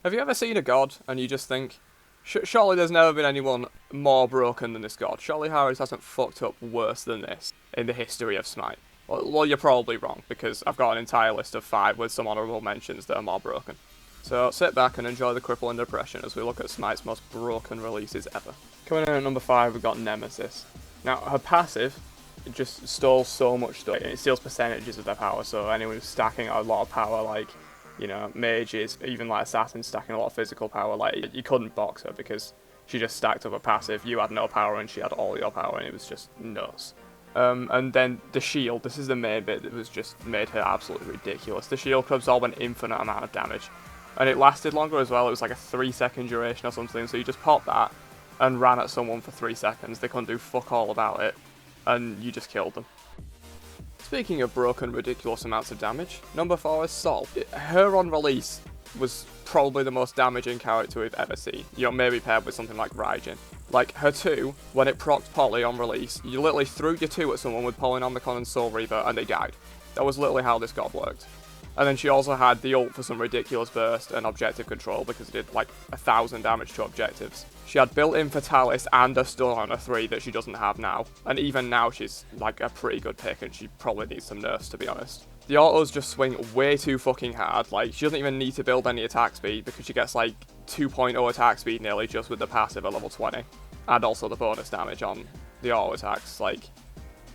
Have you ever seen a god and you just think, surely there's never been anyone more broken than this god? Surely Harris hasn't fucked up worse than this in the history of Smite? Well, you're probably wrong, because I've got an entire list of 5 with some honourable mentions that are more broken. So sit back and enjoy the crippling depression as we look at Smite's most broken releases ever. Coming in at number 5, we've got Nemesis. Now, her passive just stole so much stuff. It steals percentages of their power, so anyone who's stacking a lot of power, like, you know, mages, even like assassins stacking a lot of physical power, like, you couldn't box her because she just stacked up a passive, you had no power and she had all your power, and it was just nuts. And then the shield, this is the main bit that was just made her absolutely ridiculous. The shield could absorb an infinite amount of damage, and it lasted longer as well. It was like a 3-second duration or something, so you just popped that and ran at someone for 3 seconds, they couldn't do fuck all about it, and you just killed them. Speaking of broken, ridiculous amounts of damage, number 4 is Sol. Her on release was probably the most damaging character we've ever seen. You know, maybe paired with something like Raijin. Like, her 2, when it procced Poly on release, you literally threw your 2 at someone with Polynomicon and Soul Reaver and they died. That was literally how this god worked. And then she also had the ult for some ridiculous burst and objective control because it did like 1,000 damage to objectives. She had built-in Fatalis and a stun on her 3 that she doesn't have now. And even now she's like a pretty good pick and she probably needs some nerfs, to be honest. The autos just swing way too fucking hard. Like, she doesn't even need to build any attack speed because she gets like 2.0 attack speed nearly just with the passive at level 20. And also the bonus damage on the auto attacks. Like,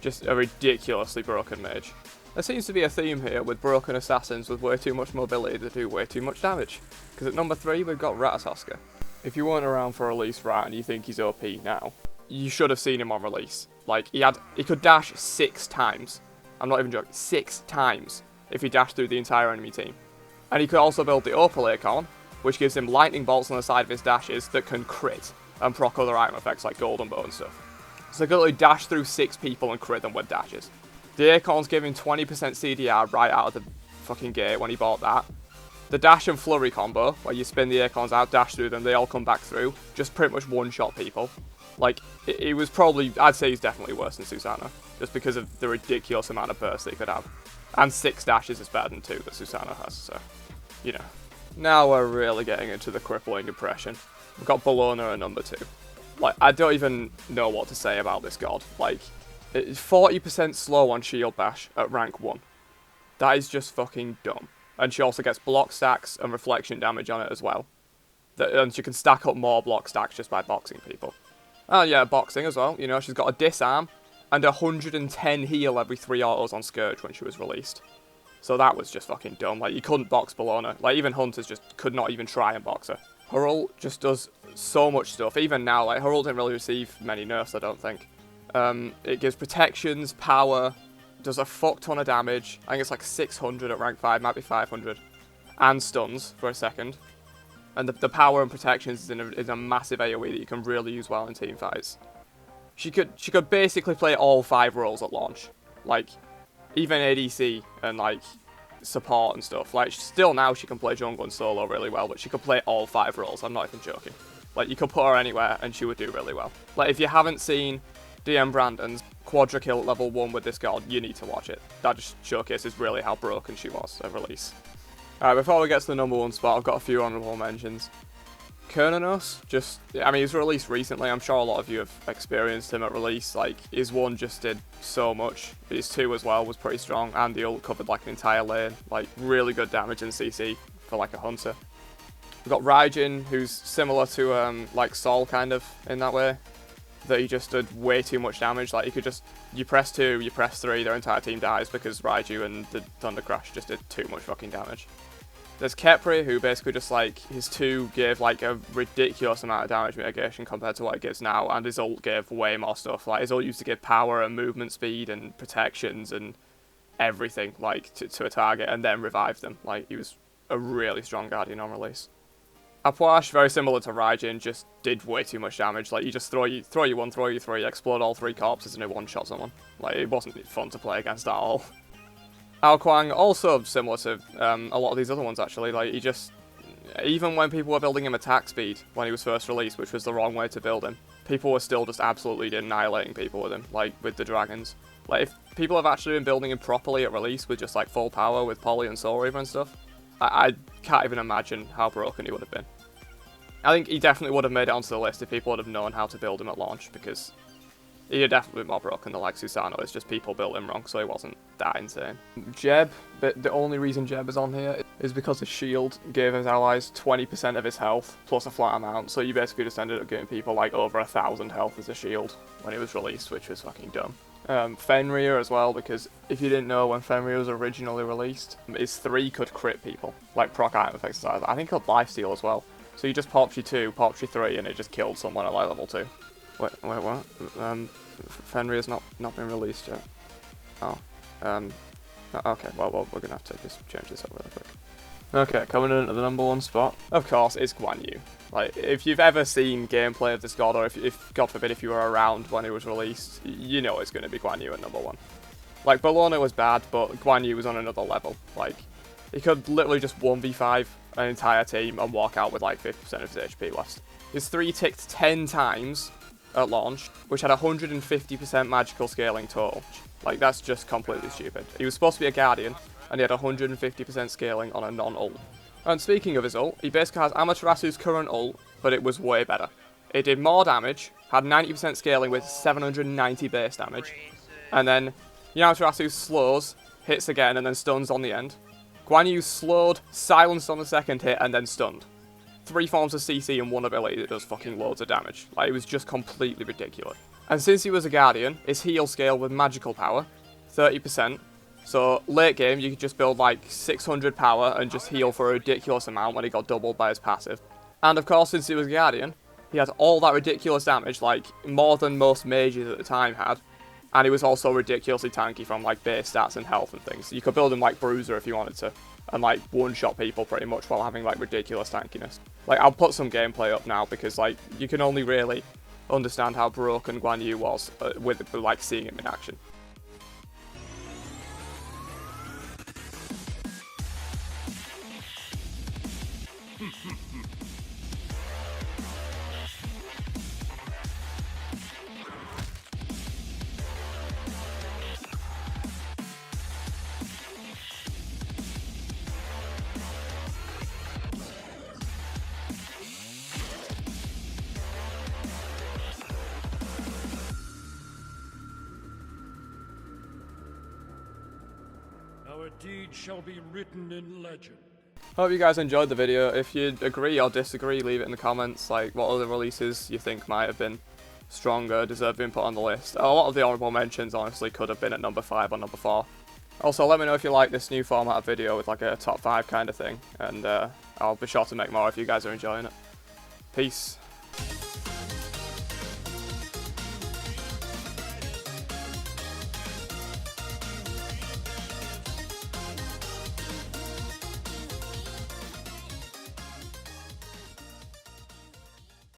just a ridiculously broken mage. There seems to be a theme here with broken assassins with way too much mobility to do way too much damage. Because at number 3 we've got Ratatoska. If you weren't around for release Rat and you think he's OP now, you should have seen him on release. Like, he could dash 6 times. I'm not even joking, 6 times if he dashed through the entire enemy team. And he could also build the Opal Acorn, which gives him lightning bolts on the side of his dashes that can crit and proc other item effects like Golden Bow and stuff. So he could literally dash through 6 people and crit them with dashes. The Acorns give him 20% CDR right out of the fucking gate when he bought that. The dash and flurry combo, where you spin the Acorns out, dash through them, they all come back through, just pretty much one-shot people. Like, it was probably, I'd say he's definitely worse than Susanna, just because of the ridiculous amount of burst that he could have. And 6 dashes is better than 2 that Susanna has, so, you know. Now we're really getting into the crippling depression. We've got Bologna at number 2. Like, I don't even know what to say about this god. Like, it's 40% slow on shield bash at rank 1. That is just fucking dumb. And she also gets block stacks and reflection damage on it as well. And she can stack up more block stacks just by boxing people. Oh yeah, boxing as well. You know, she's got a disarm and 110 heal every 3 autos on Scourge when she was released. So that was just fucking dumb. Like, you couldn't box Bologna. Like, even Hunters just could not even try and box her. Her ult just does so much stuff. Even now, like, her ult didn't really receive many nerfs, I don't think. It gives protections, power, does a fuck ton of damage. I think it's like 600 at rank 5, might be 500. And stuns for a second. And the power and protections is a massive AoE that you can really use well in team fights. She could basically play all 5 roles at launch. Like, even ADC and like support and stuff. Like, still now she can play jungle and solo really well, but she could play all 5 roles, I'm not even joking. Like, you could put her anywhere and she would do really well. Like, if you haven't seen DM Brandon's quadra kill at level 1 with this god, you need to watch it. That just showcases really how broken she was at release. Alright, before we get to the number 1 spot, I've got a few honourable mentions. Kernanos, I mean, he was released recently, I'm sure a lot of you have experienced him at release. Like, his 1 just did so much, but his 2 as well was pretty strong, and the ult covered like an entire lane. Like, really good damage in CC for like a hunter. We've got Raijin, who's similar to like Sol kind of in that way. That he just did way too much damage. Like, you press 2, you press 3, their entire team dies because Raiju and the Thunder Crash just did too much fucking damage. There's Kepri, who basically just, like, his 2 gave, like, a ridiculous amount of damage mitigation compared to what it gives now, and his ult gave way more stuff. Like, his ult used to give power and movement speed and protections and everything, like, to a target, and then revive them. Like, he was a really strong Guardian on release. Apuash, very similar to Raijin, just did way too much damage. Like, you just throw you 1, throw you 3, explode all 3 corpses and it one-shot someone. Like, it wasn't fun to play against at all. Aokwang, also similar to a lot of these other ones actually. Like, he just, even when people were building him attack speed when he was first released, which was the wrong way to build him, people were still just absolutely annihilating people with him, like with the dragons. Like, if people have actually been building him properly at release with just like full power with Poly and Soul Reaver and stuff, I can't even imagine how broken he would have been. I think he definitely would have made it onto the list if people would have known how to build him at launch, because he'd definitely be more broken than like Susano. It's just people built him wrong, so he wasn't that insane. Jeb, but the only reason Jeb is on here is because his shield gave his allies 20% of his health, plus a flat amount, so you basically just ended up giving people like over 1,000 health as a shield when he was released, which was fucking dumb. Fenrir as well, because if you didn't know, when Fenrir was originally released, his 3 could crit people, like proc item effects. I think it could lifesteal as well. So you just popped your 2, popped your 3, and it just killed someone at like level 2. Wait, what? Fenrir's not been released yet. Oh. Okay, well, we're gonna have to just change this up really quick. Okay, coming in at the number 1 spot, of course, is Guan Yu. Like, if you've ever seen gameplay of this god, or if God forbid, if you were around when it was released, you know it's gonna be Guan Yu at number 1. Like, Bologna was bad, but Guan Yu was on another level. Like, he could literally just 1v5 an entire team and walk out with like 50% of his HP left. His 3 ticked 10 times at launch, which had 150% magical scaling total. Like, that's just completely stupid. He was supposed to be a Guardian, and he had 150% scaling on a non-ult. And speaking of his ult, he basically has Amaterasu's current ult, but it was way better. It did more damage, had 90% scaling with 790 base damage, and then Amaterasu slows, hits again, and then stuns on the end. Guan Yu slowed, silenced on the second hit, and then stunned. 3 forms of CC and 1 ability that does fucking loads of damage. Like, it was just completely ridiculous. And since he was a Guardian, his heal scale with magical power, 30%. So, late game, you could just build like 600 power and just heal for a ridiculous amount when he got doubled by his passive. And of course, since he was a Guardian, he had all that ridiculous damage, like more than most mages at the time had. And he was also ridiculously tanky from like base stats and health and things. You could build him like Bruiser if you wanted to, and like one-shot people pretty much while having like ridiculous tankiness. Like, I'll put some gameplay up now because like you can only really understand how broken Guan Yu was with like seeing him in action. Our deed shall be written in legend. Hope you guys enjoyed the video. If you agree or disagree, leave it in the comments, like what other releases you think might have been stronger, deserve being put on the list. A lot of the honorable mentions honestly could have been at number 5 or number 4. Also, let me know if you like this new format of video with like a top 5 kind of thing, and I'll be sure to make more if you guys are enjoying it. Peace.